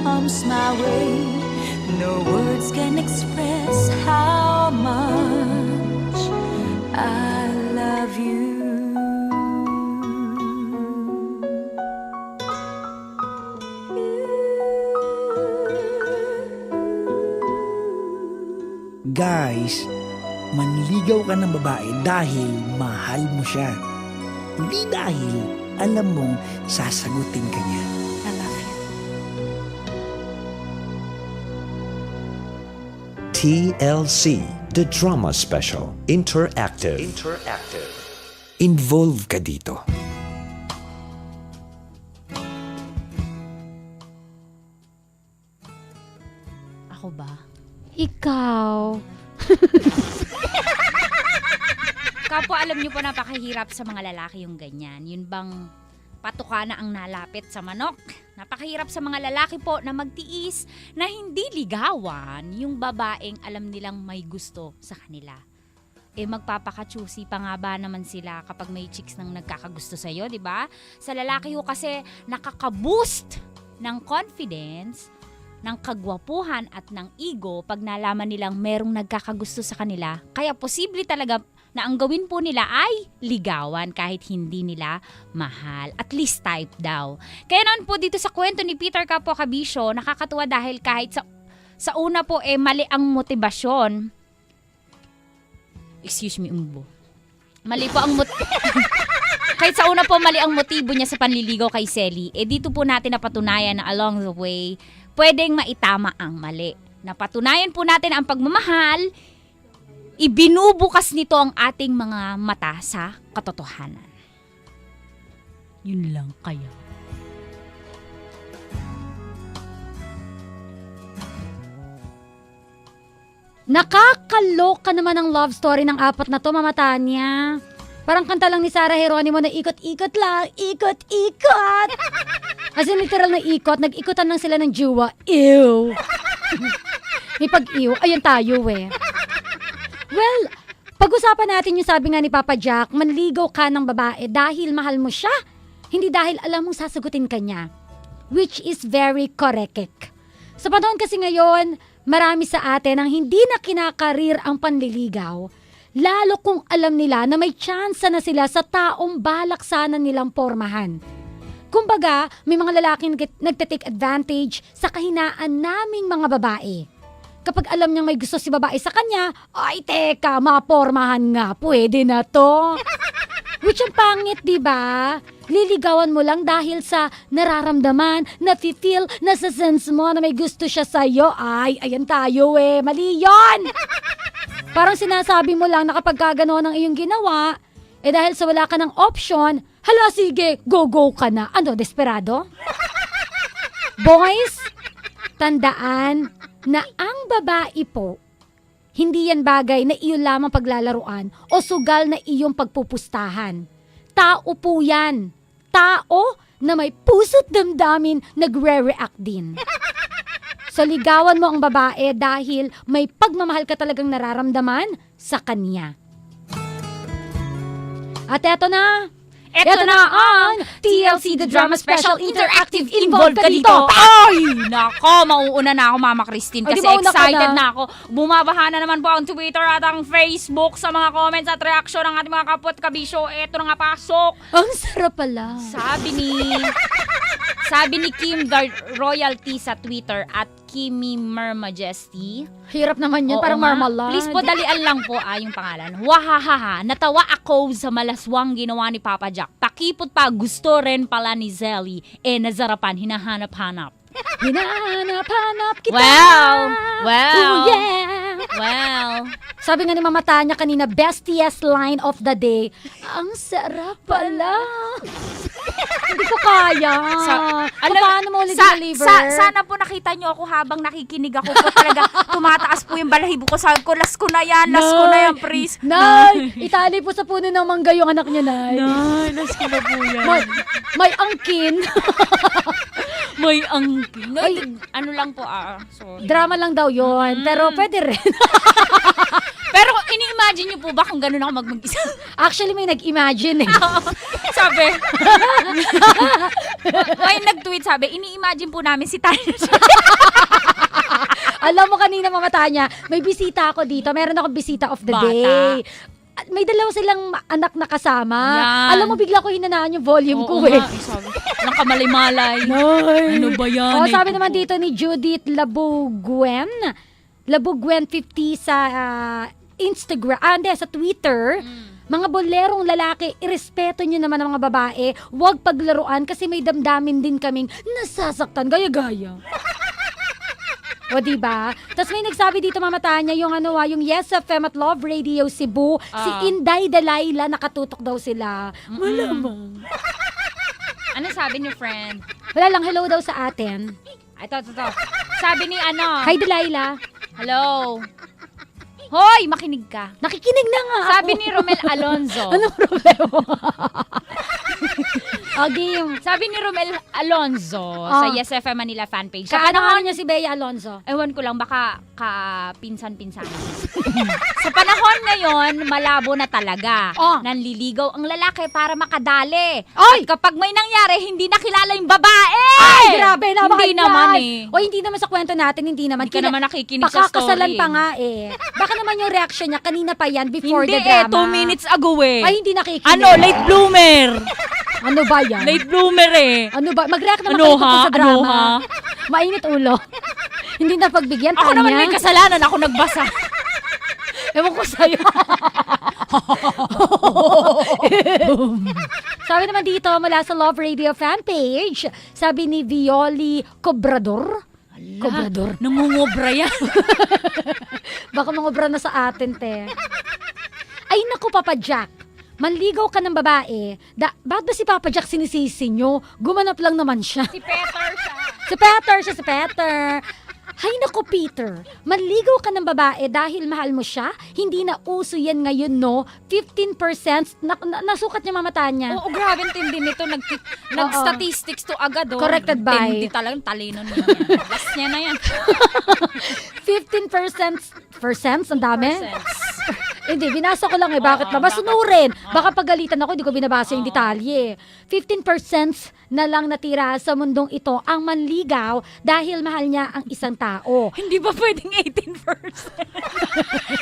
comes my way. No words can express how much I love you. Guys, manligaw ka ng babae dahil mahal mo siya. Hindi dahil alam mong sasagutin ka niya. I love you. TLC, The Drama Special, Interactive. Involve ka dito. Ako ba? ikaw. Kapwa alam niyo po napakahirap sa mga lalaki yung ganyan. Yun bang patuka na ang nalapit sa manok? Napakahirap sa mga lalaki po na magtiis na hindi ligawan yung babaeng alam nilang may gusto sa kanila. Eh magpapaka-choosy pa nga ba naman sila kapag may chicks nang nagkakagusto sa'yo, di ba? Sa lalaki ho kasi nakaka-boost ng confidence, ng kagwapuhan at ng ego pag nalaman nilang merong nagkakagusto sa kanila. Kaya posible talaga na ang gawin po nila ay ligawan kahit hindi nila mahal. At least type daw. Kaya naman po dito sa kwento ni Peter Capo Cabisio, nakakatuwa dahil kahit sa una po mali ang motibasyon. Excuse me, umbo. Mali po ang kahit sa una po mali ang motibo niya sa panliligaw kay Selly, dito po natin napatunayan na along the way, pwedeng maitama ang mali. Napatunayan po natin ang pagmamahal, ibinubukas nito ang ating mga mata sa katotohanan. Yun lang kaya. Nakakaloka naman ang love story ng apat na to, Mama Tanya. Parang kanta lang ni Sarah Geronimo na ikot-ikot lang, ikot-ikot. As in literal na ikot, nag-ikotan lang sila ng jowa. Ew. May pag-ew, ayan tayo Well, pag-usapan natin yung sabi nga ni Papa Jack, manligaw ka ng babae dahil mahal mo siya, hindi dahil alam mong sasagutin ka niya. Which is very correct. Sa panahon kasi ngayon, marami sa atin ang hindi na kinakarir ang panliligaw, lalo kung alam nila na may tsansa na sila sa taong balak sana nilang pormahan. Kumbaga, may mga lalaking nagte-take advantage sa kahinaan naming mga babae. Kapag alam niyang may gusto si babae sa kanya, ay teka, mapormahan nga, pwede na to. Which ang pangit, diba? Liligawan mo lang dahil sa nararamdaman, nafe-feel, nasa-sense mo na may gusto siya sa'yo. Ay, ayan tayo mali yun! Parang sinasabi mo lang na kapag kaganoon ang iyong ginawa, dahil sa wala ka ng option, hala sige, go ka na. Ano, desperado? Boys, tandaan na ang babae po, hindi yan bagay na iyon lamang paglalaruan o sugal na iyong pagpupustahan. Tao po yan. Tao na may puso't damdamin nagre-react din. So ligawan mo ang babae dahil may pagmamahal ka talagang nararamdaman sa kanya. At eto na ang TLC The Drama Special Interactive. Involved ka dito. Ay, nako, mauuna na ako, Mama Christine, kasi excited na ako. Bumabaha na naman po ang Twitter at ang Facebook sa mga comments at reaction ng ating mga kapwa at kabisyo. Eto na nga, pasok. Ang sarap pala. Sabi ni Kim Royalty sa Twitter at Kimi Majesty. Hirap naman yun, parang marmalade. Please po, dalian lang po yung pangalan. Wahahaha, natawa ako sa malaswang ginawa ni Papa Jack. Pakipot pa, gusto rin pala ni Zelly. Nazarapan, hinahanap-hanap. Hinahanap-hanap kita. Well. Oh yeah. Well. Sabi nga ni Mama Tanya kanina, bestiest line of the day. Ang sarap pala. Hindi ko kaya. Paano mo ulit deliver? Sana po nakita nyo ako habang nakikinig ako po talaga. Tumataas po yung balahibo ko. Sabi ko, last ko na yan, please. Nay, itali po sa puno ng mangga yung anak niya, Nay. Nay, last ko na po yan. May angkin. May angkin. Ano lang po, sorry. Drama lang daw yun, pero pwede rin. Pero ini-imagine niyo po ba kung gano'n ako mag-isa? Actually, may nag-imagine Sabi, may nag-tweet, sabi, ini-imagine po namin si Tanya. Alam mo kanina, Mama Tanya, may bisita ako dito. Meron akong bisita of the day. May dalawa silang anak na kasama. Yan. Alam mo, bigla ko hinanaan yung volume ko Sabi, walang kamalay-malay. Ano ba yan? Sabi naman dito ni Judith Labuguen 50 sa Instagram, sa Twitter. Mga bolerong lalaki, irespeto nyo naman ang mga babae. Huwag paglaruan kasi may damdamin din kaming nasasaktan. Gaya-gaya. O diba? Tapos may nagsabi dito, Mama Tanya, yung yung Yes FM at Love Radio Cebu, si Inday Delilah, nakatutok daw sila. Malamang. Ano sabi niyo, friend? Wala lang, hello daw sa atin. Ito. Sabi ni Hi Delilah. Hello. Hoy, makinig ka. Nakikinig na nga Sabi ni Romel Alonzo. Anong problema? Game. Sabi ni Romel Alonzo sa Yes FM Manila fanpage. Kaano niya si Bea Alonzo? Ewan ko lang, baka kapinsan-pinsan. Sa panahon ngayon, malabo na talaga. Nanliligaw ang lalaki para makadali. At kapag may nangyari, hindi nakilala yung babae. Ay, grabe na. Hindi naman O hindi naman sa kwento natin, hindi naman. Hindi ka naman nakikinig sa story. Pakakasalan pa nga eh. Baka naman yung reaction niya, kanina pa yan, before Hindi the drama. 2 minutes ago eh. Ay, hindi nakikinig. Late bloomer. Ano ba yan? Late bloomer eh. Ano ba? Mag-react naman Ano kayo tungkol ha? sa drama. Ano ha? Mainit ulo. Hindi na pagbigyan, Ako naman Tanya. may kasalanan, ako nagbasa. Ewan ko sa'yo. Sabi naman dito, mula sa Love Radio fan page, sabi ni Violi Cobrador. Cobrador. Nangungobra yan. Baka mangobra na sa atin, te. Ay, naku, Papa Jack. Manligaw ka ng babae. Bakit ba si Papa Jack sinisisi nyo? Gumanap lang naman siya. Si Peter siya. Si Peter. Hay nako, Peter. Manligaw ka ng babae dahil mahal mo siya? Hindi na uso yan ngayon, no? 15% nasukat niya mamata niya. Oo, grabe ang tindi nito. Nag-statistics to agad. Oh. Corrected by. Tindi talagang talino niya. Last niya na yan. 15%? Ang dami? Hindi, binasa ko lang eh. Bakit ba? Masunurin. Baka pagalitan ako, hindi ko binabasa yung detalye. 15% na lang natira sa mundong ito ang manligaw dahil mahal niya ang isang tao. Hindi ba pwedeng 18%?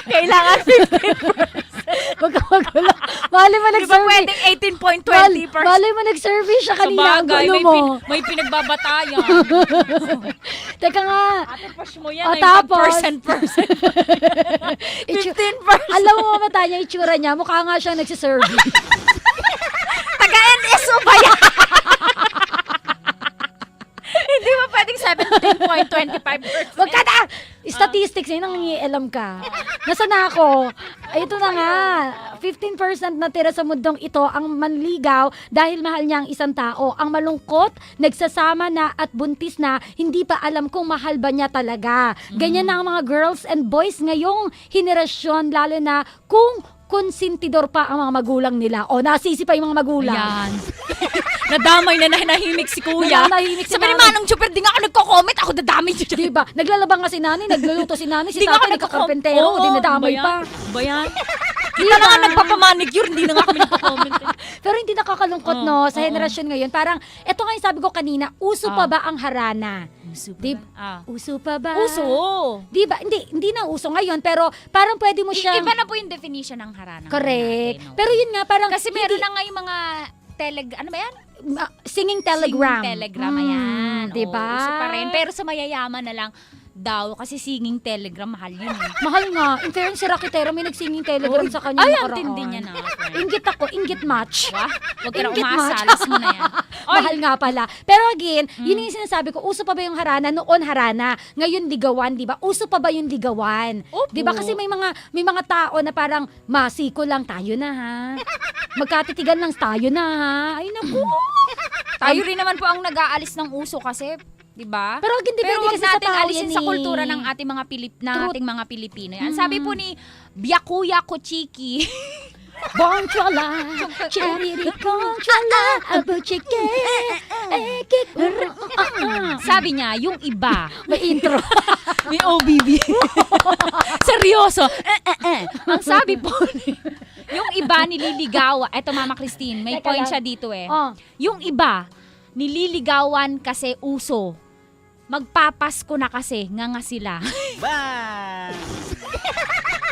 Kailangan 15%. Magkagulo. Malay mo Hindi ba nag-survey. pwedeng 18.20%? Malay mo nag-survey siya kanina. Ang gulo mo. May pinagbabatayan. Teka nga. Ate, push mo yan. O, Ay, tapos, 15%. 15%. Alam mo mamata niya, itsura niya. Mukha nga siyang nagsisurvey. Taga-NSO ba yan? Hindi ba pwedeng 17.25%? Wag ka na! Statistics, yun ang nangialam ka. Nasaan na ako? Ay, ito na nga. 15% na tira sa mundong ito ang manligaw dahil mahal niya ang isang tao. Ang malungkot, nagsasama na at buntis na, hindi pa alam kung mahal ba niya talaga. Ganyan na ang mga girls and boys ngayong henerasyon, lalo na kung konsentidor pa ang mga magulang nila. O, nasisi pa yung mga magulang. Ayan. Nadamay na nahimik si kuya. Nanahimik si Sabi ni nanay. Manong Chopper, di nga ako nagko-comment. Ako dadamay siya. Diba? Naglalabang nga si nanay, nagluluto si nanay, si Di nga ako tatay nagkakarpentero, Oo, dinadamay ba pa. yan? Ba yan? Kita na nga nagpapamanicure, hindi na nga kami nagko-comment. Pero hindi nakakalungkot, no? Sa henerasyon ngayon, parang, eto nga yung sabi ko kanina, uso pa ba ang harana? Uso pa Di- ba? Uso pa ba? Uso. Di ba? Hindi na uso ngayon, pero parang pwede mo siya... Iba na po yung definition ng harana. Correct. Natin, no? Pero yun nga, parang... Kasi meron na nga yung mga ano ba yan? Singing telegram. Singing telegram, ayan. Diba? Oo, uso pa rin. Pero sa mayayaman na lang daw, kasi singing telegram, mahal yun eh. Mahal nga. In fairness, si Rakitero, may nagsinging telegram sa kanya. Ay, ang nakaraan. tindi niya na. Inggit ako, inggit match. Wah, huwag ka na Inggit umasa. match. Alas mo na yan. Mahal nga pala. Pero again, yun yung sinasabi ko, uso pa ba yung harana? Noon harana. Ngayon ligawan, di ba? Uso pa ba yung ligawan? Opo. Di ba? Kasi may mga tao na parang, masiko lang tayo na ha. Magkatitigan lang tayo na ha. Ay naku. Tayo rin naman po ang nag-aalis ng uso kasi, di ba? Pero again, depende huwag kasi sa nating tao alisin yan sa eh. kultura ng ating mga Truth. ating mga Pilipino. Yan. Sabi po ni Byakuya Kochiki. Bonchola, cheriri conchola, abuchike, Sabi niya, yung iba, may intro. may OBB. Seryoso. Ang sabi po, yung iba nililigawan. Eto, Mama Christine, may Teka point lang. siya dito eh. Oh. Yung iba, nililigawan kasi uso. Magpapasko na kasi, nga sila.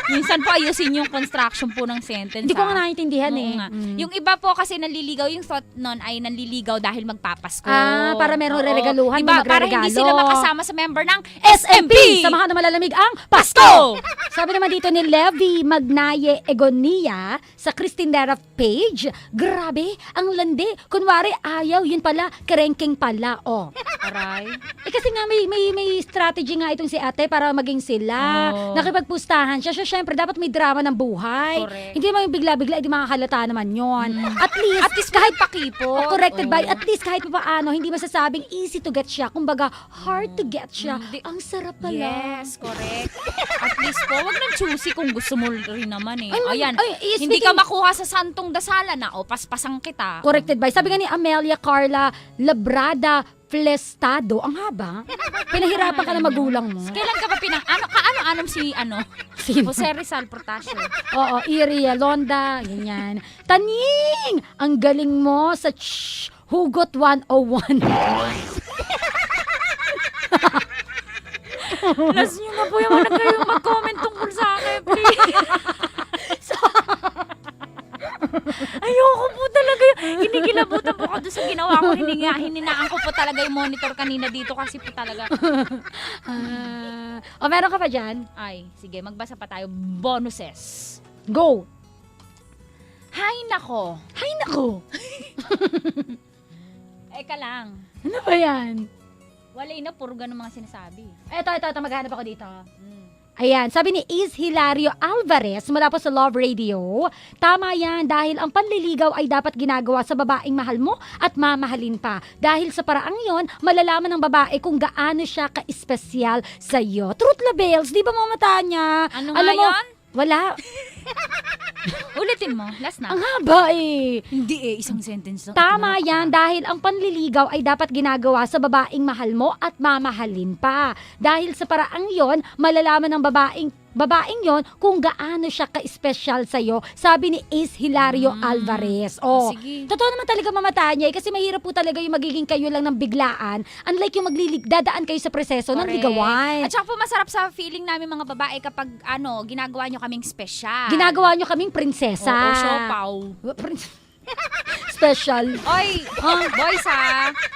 Minsan po ayusin yung construction po ng sentence. Hindi ko ha? nga naiintindihan Oo eh. nga. Yung iba po kasi nanliligaw, yung thought nun ay nanliligaw dahil magpapasko. Para merong Oo. reregaluhan, Diba? may Para hindi magreregalo. sila makasama sa member ng SMP! Samahan na malalamig ang Pasko! Pasko! Sabi naman dito ni Levi Magnaye Egonia sa Christinera page, grabe, ang landi. Kunwari, ayaw, yun pala, kerengking pala. Oh. Aray. Kasi nga may strategy nga itong si ate para maging sila. Oh. Nakipagpustahan siya. Syempre, dapat may drama ng buhay. Correct. Hindi naman yung bigla-bigla, hindi makakalata naman yon. At least Kahit pakipot. corrected by, Oo. at least kahit pa paano, hindi masasabing easy to get siya. Kumbaga, hard to get siya. Di- Ang sarap pala. Yes, correct. At least po, wag nang choosy kung gusto mo rin naman eh. Ay, Ayan, ay, hindi speaking- ka makuha sa santong dasalan na, o paspasang kita. Corrected by. Sabi nga ni Amelia Carla Labrada Flestado. Ang haba. Pinahirapan ka na magulang mo. Kailan ka ba kaano-anom si Sino? Jose Rizal Portasio? Oo, Iria, Londa, ganyan. Taning! Ang galing mo sa Hugot 101. Las nyo na po yung mga kayong mag-comment tungkol sa akin, please. Ayoko po talaga yun. Kinikilabutan po ako doon sa ginawa ko. Hininaan ko po talaga yung monitor kanina dito kasi po talaga. Meron ka pa dyan? Ay, sige, magbasa pa tayo. Bonuses. Go! Hay nako. Hay nako! Eka lang. Ano ba yan? Wala na, puro ganun mga sinasabi. Ito, maghanap ako dito. Ayan, sabi ni Ace Hilario Alvarez mula po sa Love Radio, tama yan dahil ang panliligaw ay dapat ginagawa sa babaeng mahal mo at mamahalin pa. Dahil sa paraang yon, malalaman ng babae kung gaano siya ka-espesyal sa'yo. Truth labels, di ba mamata niya? Ano nga yan? Wala. Ulitin mo, last na. Ang haba eh. Hindi isang sentence lang. Tama yan dahil ang panliligaw ay dapat ginagawa sa babaeng mahal mo at mamahalin pa. Dahil sa paraang yon, malalaman ng babaeng yon kung gaano siya ka-espesyal sa'yo, sabi ni Ace Hilario Alvarez. Sige. Totoo naman talaga mamata niya kasi mahirap po talaga yung magiging kayo lang ng biglaan. Unlike yung dadaan kayo sa proseso ng ligawan. At saka po masarap sa feeling namin mga babae kapag ginagawa nyo kaming special. Ginagawa nyo kaming prinsesa. Oo, siopaw. Special. Oy, boys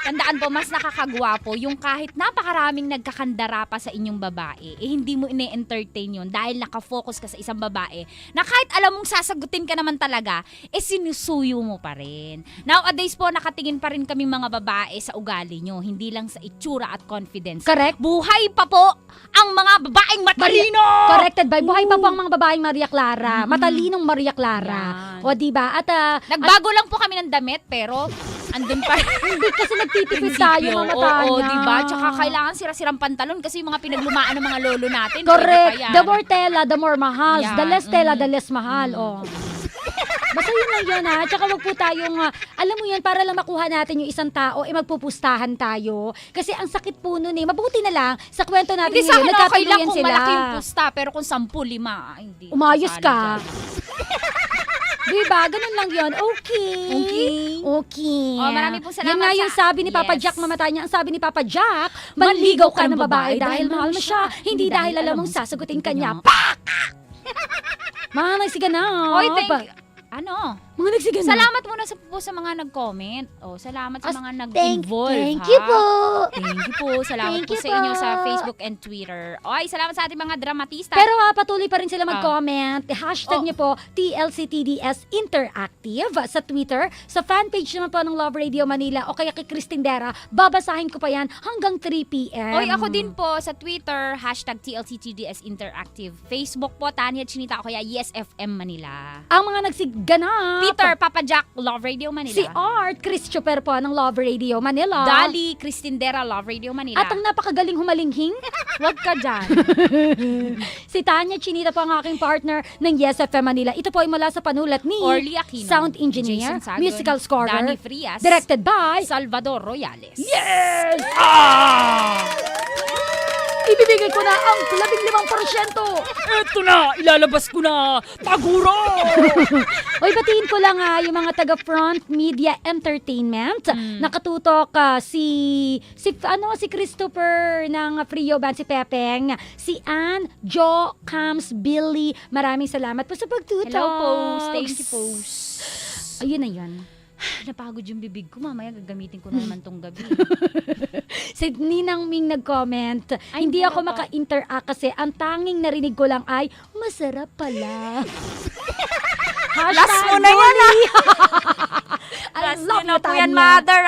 tandaan po, mas nakakagwapo yung kahit napakaraming nagkakandara pa sa inyong babae, hindi mo ine-entertain yun dahil nakafocus ka sa isang babae na kahit alam mong sasagutin ka naman talaga, sinusuyo mo pa rin. Nowadays po, nakatingin pa rin kami mga babae sa ugali nyo, hindi lang sa itsura at confidence. Correct. Buhay pa po ang mga babaeng matalino! Corrected by buhay pa po ang mga babaeng Maria Clara. Matalinong Maria Clara. Yan. O diba? At Nagbago lang po kami ng damit, pero andun pa. hindi kasi nagtitipid tayo mga tanya. Oo, diba? Tsaka kailangan sira-sirang pantalon kasi yung mga pinaglumaan ng mga lolo natin. Correct. pwede pa yan. The more tela, the more mahal. Yan. The less tela, the less mahal. Oh. Basta yun lang yun ha. Tsaka wag po tayong, alam mo yan, para lang makuha natin yung isang tao, magpupustahan tayo. Kasi ang sakit po nun Mabuti na lang, sa kwento natin Hindi sa ngayon, akin okay lang nagkatuluyan kung sila. malaki yung pusta, pero kung 10, 5, hindi. Umayos Sasali ka. dyan. Diba? Ganun lang yun. Okay. Oh, marami pong salamat Yun nga yung sabi ni Papa Yes. Jack, mamatay niya. Ang sabi ni Papa Jack, manligaw ka ng babae dahil mahal mo siya. Hindi dahil alam mong sasagutin ka niya. Pak! Mga nagsiga na. Oy, thank you. Mga nagsiga na. Salamat muna sa mga nag-comment. Salamat sa mga nag-involve. Thank you po. Thank you po. Salamat Thank po you sa inyo po. sa Facebook and Twitter. Salamat sa ating mga dramatista. Pero patuloy pa rin sila mag-comment. Hashtag niyo po TLCTDS Interactive sa Twitter. Sa fanpage naman po ng Love Radio Manila o kaya kay Christine Dera. Babasahin ko pa yan hanggang 3 p.m. Ako din po sa Twitter, hashtag TLCTDS Interactive. Facebook po, Tanya Chinita o kaya YesFM Manila. Ang mga nagsiganap. Peter, Papa Jack, Love Radio Manila. Si Art Christopher po ng Love Radio Manila. Dali, Cristindera, Love Radio Manila. At ang napakagaling humalinghing. Huwag ka dyan. Si Tanya Chinita po ang aking partner ng Yes FM Manila. Ito po ay mula sa panulat ni Orly Aquino, Sound Engineer, Jason Sagon, Musical Scorer, Danny Frias, directed by Salvador Royales. Yes! Ibibigay ko na ang 15%. Eto na, ilalabas ko na. Taguro! Oy, batiin ko lang yung mga taga Front Media Entertainment. Nakatutok si Christopher ng Frio Band, si Pepeng, si Ann, Joe, Cams, Billy. Maraming salamat po sa pagtutok. Hello, Post. Thank you, Post. Ayun na yun. Napagod yung bibig ko. Mamaya gagamitin ko na naman tong gabi. Si Ninang Ming nag-comment, hindi ako maka-interact kasi ang tanging narinig ko lang ay, masarap pala. Last mo na yan, I Last love mo na you, po yan, Tanya. mother,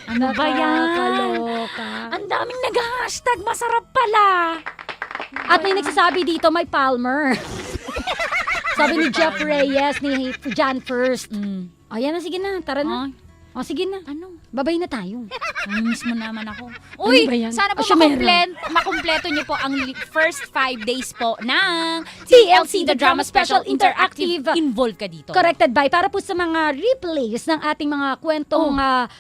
Ano ba yan? Nakakaloka. Ang daming nag-hashtag, masarap pala. At may nagsasabi dito, may Palmer. Sabi ni Jeff Reyes, ni John First. Ayan na, sige na, tara na. O, sige na. Ano? Babay na tayo. Miss mo naman ako. Uy, ba yan? sana po Asyomera. makumpleto niyo po ang first 5 days po ng TLC The Drama Special Interactive. Involve ka dito. Corrected by para po sa mga replays ng ating mga kwentong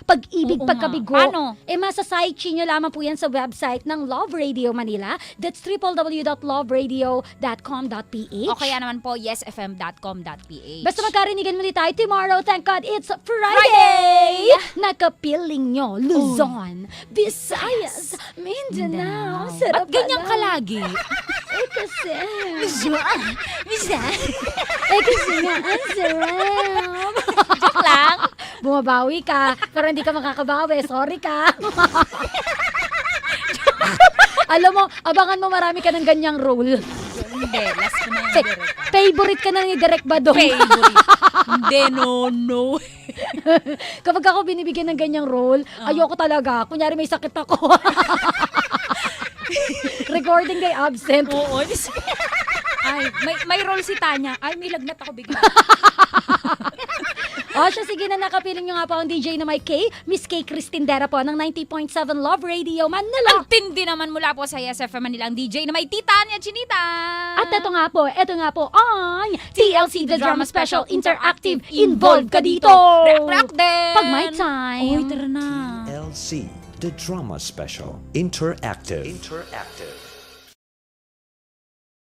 pag-ibig, Oo nga. pagkabigo. Paano? Masaside nyo lamang po yan sa website ng Love Radio Manila. That's www.loveradio.com.ph. O kaya naman po, yesfm.com.ph. Basta magkarinigan muli tayo tomorrow. Thank God it's Friday! Nakapiling nyo, Luzon, Visayas, Mindanao. Sarap Ba't ganyan pala. ka lagi? Kasi... Bisa? kasi nga, ang sarap. Joke lang. Bumabawi ka, pero hindi ka makakabawi. Sorry ka. Alam mo, abangan mo marami ka ng ganyang role. Hindi, last ko na yung direct. Favorite ka na ni Direk Badong. Favorite. Hindi, no. Kapag ako binibigyan ng ganyang role, ayoko talaga. Kunyari may sakit ako. Recording day absent. Oo. Ay, may role si Tanya. Ay, may lagnat ako bigla. Siya, sige na, nakapiling nyo nga po ang DJ na may K, Miss K. Cristindera po ng 90.7 Love Radio Manila. Ang tindi naman mula po sa YesFM Manila ang DJ na may Titania Chinita. At ito nga po ang TLC The Drama Special Interactive. Involved ka dito! Rock din! Pag my time. Oy, tara na. TLC, the drama special, interactive.